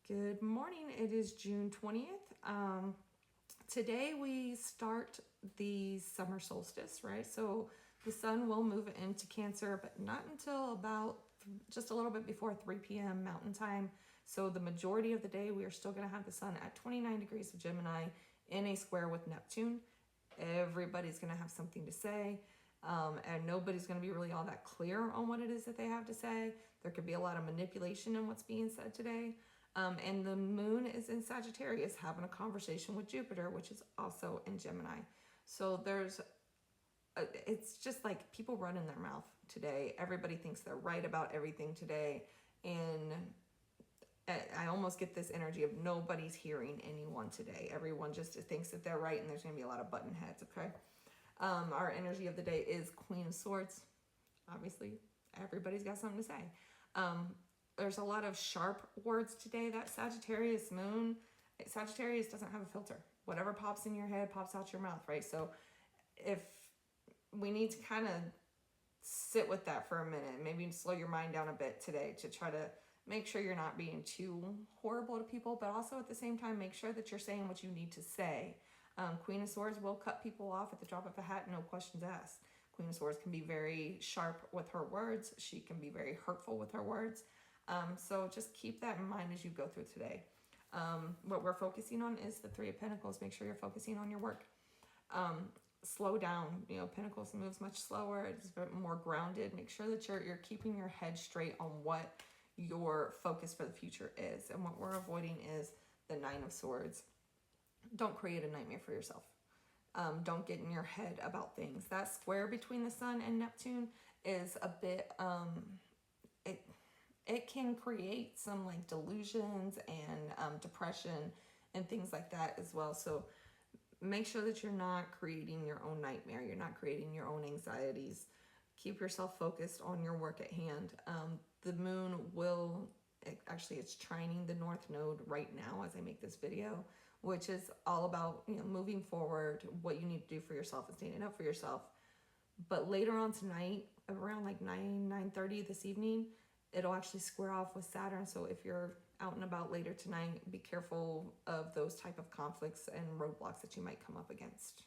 Good morning. It is June 20th. Today we start the summer solstice, right? So the sun will move into Cancer, but not until about just a little bit before 3 p.m. Mountain Time. So the majority of the day, we are still going to have the sun at 29 degrees of Gemini in a square with Neptune. Everybody's going to have something to say. And nobody's going to be really all that clear on what it is that they have to say. There could be a lot of manipulation in what's being said today. And the moon is in Sagittarius having a conversation with Jupiter, which is also in Gemini. So it's just like people run in their mouth today. Everybody thinks they're right about everything today. And I almost get this energy of nobody's hearing anyone today. Everyone just thinks that they're right, and there's going to be a lot of button heads, okay? Our energy of the day is Queen of Swords. Obviously, everybody's got something to say. There's a lot of sharp words today. That Sagittarius moon, Sagittarius doesn't have a filter. Whatever pops in your head pops out your mouth, right? So if we need to kind of sit with that for a minute, maybe slow your mind down a bit today to try to make sure you're not being too horrible to people, but also at the same time, make sure that you're saying what you need to say. Queen of Swords will cut people off at the drop of a hat, no questions asked. Queen of Swords can be very sharp with her words. She can be very hurtful with her words. So just keep that in mind as you go through today. What we're focusing on is the Three of Pentacles. Make sure you're focusing on your work. Slow down. You know, Pentacles moves much slower. It's more grounded. Make sure that you're keeping your head straight on what your focus for the future is. And what we're avoiding is the Nine of Swords. Don't create a nightmare for yourself. Don't get in your head about things. That square between the sun and Neptune is a bit, it can create some like delusions and depression and things like that as well. So make sure that you're not creating your own nightmare. You're not creating your own anxieties. Keep yourself focused on your work at hand. The moon will, actually it's trining the North Node right now as I make this video, which is all about, you know, moving forward, what you need to do for yourself and standing up for yourself. But later on tonight, around like 9:30 this evening, it'll actually square off with Saturn. So if you're out and about later tonight, be careful of those type of conflicts and roadblocks that you might come up against.